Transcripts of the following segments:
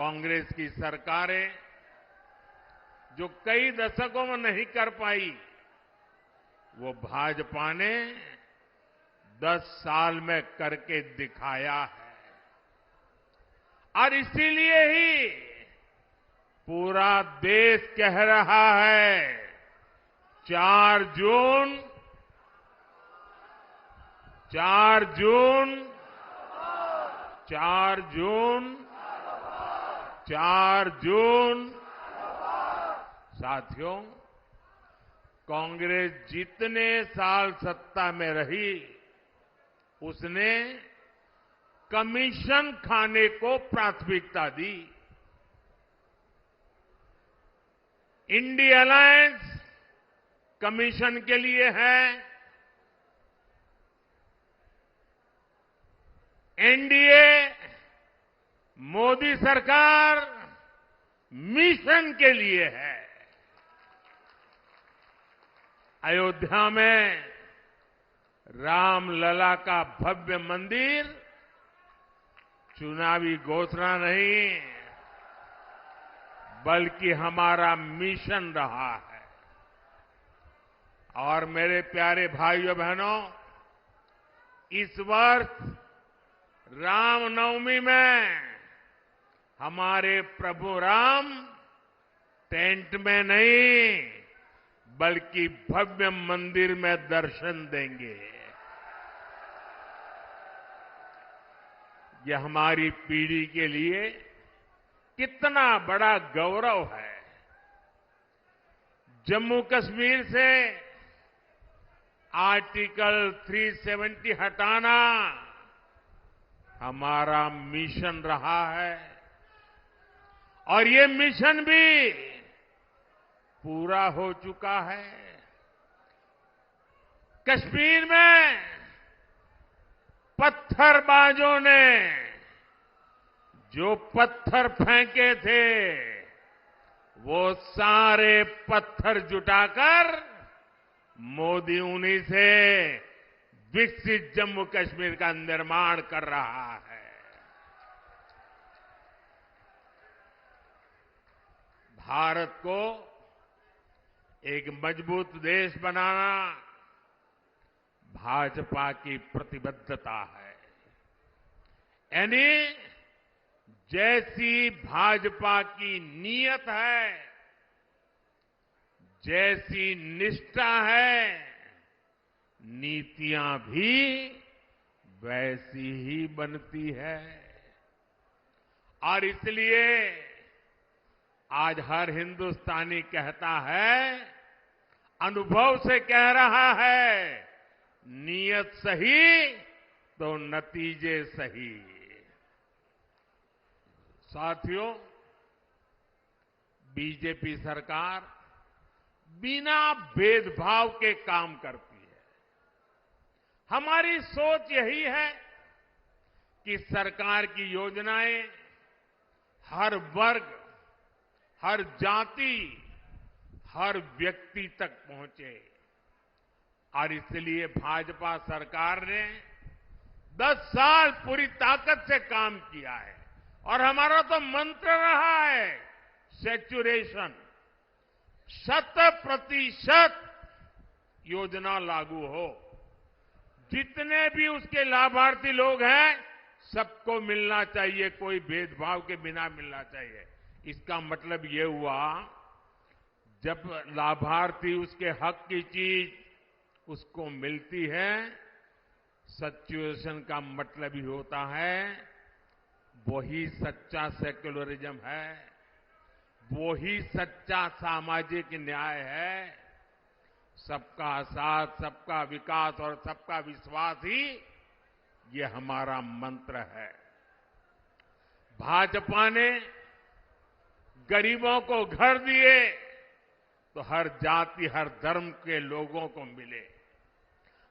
कांग्रेस की सरकारें जो कई दशकों में नहीं कर पाई, वो भाजपा ने 10 साल में करके दिखाया है। और इसीलिए ही पूरा देश कह रहा है 4 जून 4 जून 4 जून 4 जून। साथियों, कांग्रेस जितने साल सत्ता में रही, उसने कमीशन खाने को प्राथमिकता दी। इंडिया अलायंस कमीशन के लिए है, एनडीए मोदी सरकार मिशन के लिए है। अयोध्या में रामलला का भव्य मंदिर चुनावी घोषणा नहीं, बल्कि हमारा मिशन रहा है। और मेरे प्यारे भाइयों बहनों, इस वर्ष रामनवमी में हमारे प्रभु राम टेंट में नहीं, बल्कि भव्य मंदिर में दर्शन देंगे। यह हमारी पीढ़ी के लिए कितना बड़ा गौरव है। जम्मू कश्मीर से आर्टिकल 370 हटाना हमारा मिशन रहा है, और ये मिशन भी पूरा हो चुका है। कश्मीर में पत्थरबाजों ने जो पत्थर फेंके थे, वो सारे पत्थर जुटाकर मोदी उन्हीं से विकसित जम्मू कश्मीर का निर्माण कर रहा है। भारत को एक मजबूत देश बनाना भाजपा की प्रतिबद्धता है। यानी जैसी भाजपा की नीयत है, जैसी निष्ठा है, नीतियां भी वैसी ही बनती है। और इसलिए आज हर हिंदुस्तानी कहता है, अनुभव से कह रहा है, नीयत सही तो नतीजे सही। साथियों, बीजेपी सरकार बिना भेदभाव के काम करती है। हमारी सोच यही है कि सरकार की योजनाएं हर वर्ग, हर जाति, हर व्यक्ति तक पहुंचे। और इसलिए भाजपा सरकार ने 10 साल पूरी ताकत से काम किया है। और हमारा तो मंत्र रहा है सैचुरेशन, 100% योजना लागू हो। जितने भी उसके लाभार्थी लोग हैं, सबको मिलना चाहिए, कोई भेदभाव के बिना मिलना चाहिए। इसका मतलब ये हुआ, जब लाभार्थी उसके हक की चीज उसको मिलती है, सैचुरेशन का मतलब ही होता है वही सच्चा सेक्युलरिज्म है, वही सच्चा सामाजिक न्याय है। सबका साथ, सबका विकास और सबका विश्वास ही ये हमारा मंत्र है। भाजपा ने गरीबों को घर दिए तो हर जाति, हर धर्म के लोगों को मिले।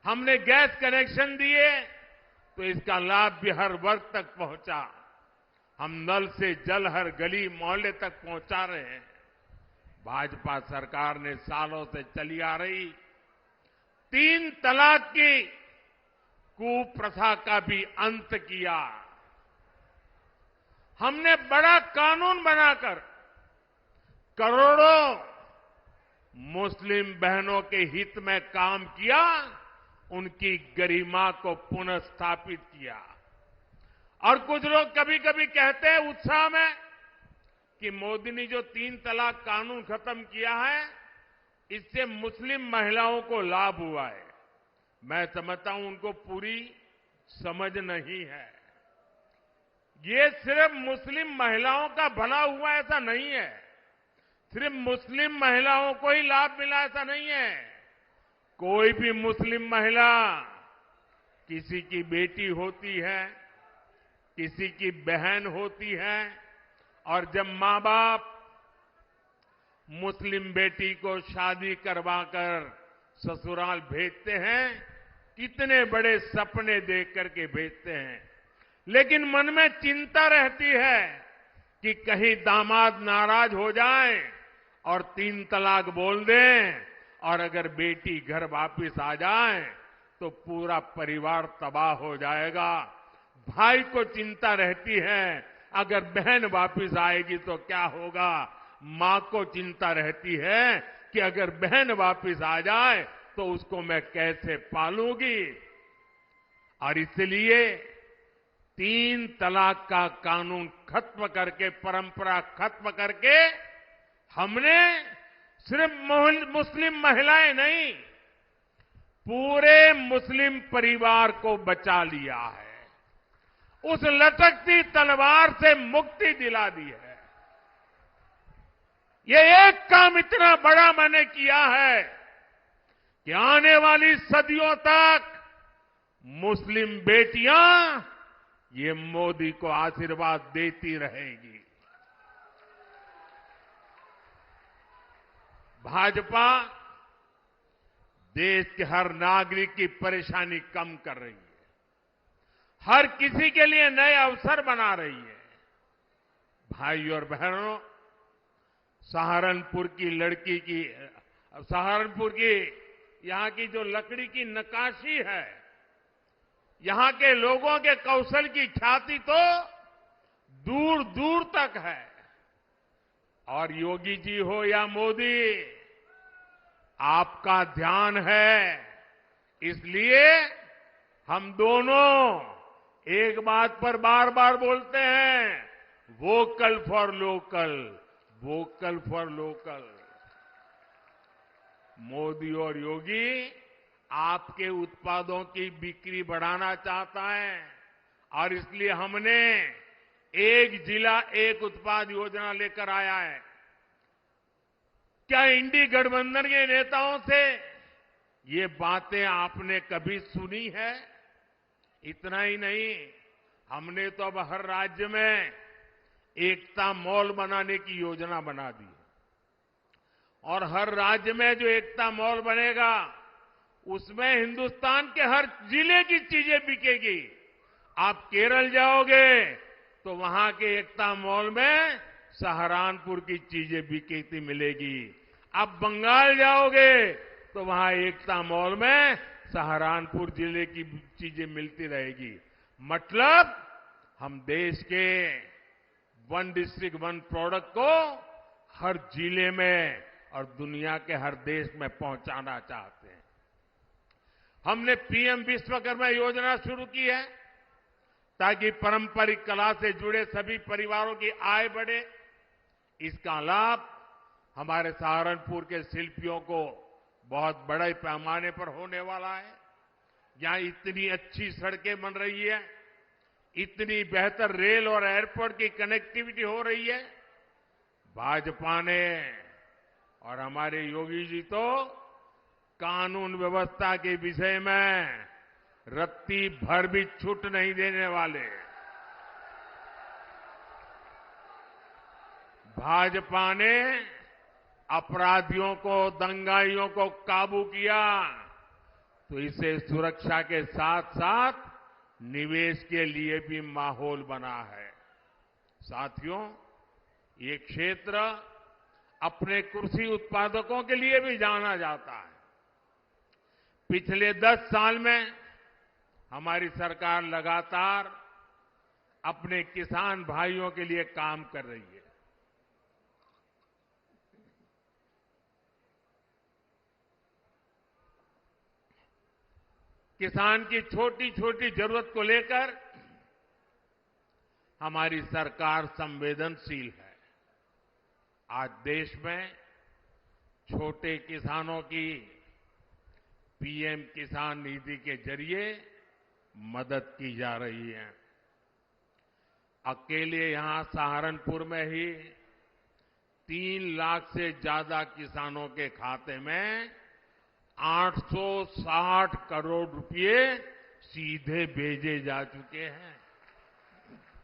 हमने गैस कनेक्शन दिए तो इसका लाभ भी हर वर्ग तक पहुंचा। हम नल से जल हर गली मोहल्ले तक पहुंचा रहे हैं। भाजपा सरकार ने सालों से चली आ रही 3 तलाक की कुप्रथा का भी अंत किया। हमने बड़ा कानून बनाकर करोड़ों मुस्लिम बहनों के हित में काम किया, उनकी गरिमा को पुनः स्थापित किया। और कुछ लोग कभी कभी कहते हैं उत्साह में कि मोदी ने जो 3 तलाक कानून खत्म किया है, इससे मुस्लिम महिलाओं को लाभ हुआ है। मैं समझता हूं उनको पूरी समझ नहीं है। ये सिर्फ मुस्लिम महिलाओं का भला हुआ ऐसा नहीं है, सिर्फ मुस्लिम महिलाओं को ही लाभ मिला ऐसा नहीं है। कोई भी मुस्लिम महिला किसी की बेटी होती है, किसी की बहन होती है, और जब मां बाप मुस्लिम बेटी को शादी करवाकर ससुराल भेजते हैं, कितने बड़े सपने देख करके भेजते हैं, लेकिन मन में चिंता रहती है कि कहीं दामाद नाराज हो जाए और 3 तलाक बोल दें, और अगर बेटी घर वापिस आ जाए तो पूरा परिवार तबाह हो जाएगा। भाई को चिंता रहती है अगर बहन वापिस आएगी तो क्या होगा। मां को चिंता रहती है कि अगर बहन वापिस आ जाए तो उसको मैं कैसे पालूंगी। और इसलिए 3 तलाक का कानून खत्म करके, परंपरा खत्म करके, हमने सिर्फ मुस्लिम महिलाएं नहीं, पूरे मुस्लिम परिवार को बचा लिया है, उस लटकती तलवार से मुक्ति दिला दी है। ये एक काम इतना बड़ा मैंने किया है कि आने वाली सदियों तक मुस्लिम बेटियां ये मोदी को आशीर्वाद देती रहेगी। भाजपा देश के हर नागरिक की परेशानी कम कर रही है, हर किसी के लिए नए अवसर बना रही है। भाई और बहनों, सहारनपुर की यहां की जो लकड़ी की नक्काशी है, यहां के लोगों के कौशल की ख्याति तो दूर दूर तक है। और योगी जी हो या मोदी, आपका ध्यान है, इसलिए हम दोनों एक बात पर बार बार बोलते हैं, vocal for local, vocal for local. Modi और योगी आपके उत्पादों की बिक्री बढ़ाना चाहता है, और इसलिए हमने एक जिला एक उत्पाद योजना लेकर आया है। क्या इंडी गठबंधन के नेताओं से ये बातें आपने कभी सुनी है? इतना ही नहीं, हमने तो अब हर राज्य में एकता मॉल बनाने की योजना बना दी, और हर राज्य में जो एकता मॉल बनेगा उसमें हिंदुस्तान के हर जिले की चीजें बिकेगी। आप केरल जाओगे तो वहां के एकता मॉल में सहारनपुर की चीजें बिकती मिलेगी। आप बंगाल जाओगे तो वहां एकता मॉल में सहारनपुर जिले की चीजें मिलती रहेगी। मतलब हम देश के 1 डिस्ट्रिक्ट 1 प्रोडक्ट को हर जिले में और दुनिया के हर देश में पहुंचाना चाहते हैं। हमने पीएम विश्वकर्मा योजना शुरू की है ताकि पारंपरिक कला से जुड़े सभी परिवारों की आय बढ़े। इसका लाभ हमारे सहारनपुर के शिल्पियों को बहुत बड़े पैमाने पर होने वाला है। यहां इतनी अच्छी सड़कें बन रही है, इतनी बेहतर रेल और एयरपोर्ट की कनेक्टिविटी हो रही है। भाजपा ने और हमारे योगी जी तो कानून व्यवस्था के विषय में रत्ती भर भी छूट नहीं देने वाले। भाजपा ने अपराधियों को, दंगाइयों को काबू किया तो इसे सुरक्षा के साथ साथ निवेश के लिए भी माहौल बना है। साथियों, ये क्षेत्र अपने कृषि उत्पादकों के लिए भी जाना जाता है। पिछले 10 साल में हमारी सरकार लगातार अपने किसान भाइयों के लिए काम कर रही है। किसान की छोटी छोटी जरूरत को लेकर हमारी सरकार संवेदनशील है। आज देश में छोटे किसानों की पीएम किसान निधि के जरिए मदद की जा रही है। अकेले यहां सहारनपुर में ही 3 लाख से ज्यादा किसानों के खाते में 860 करोड़ रुपए सीधे भेजे जा चुके हैं।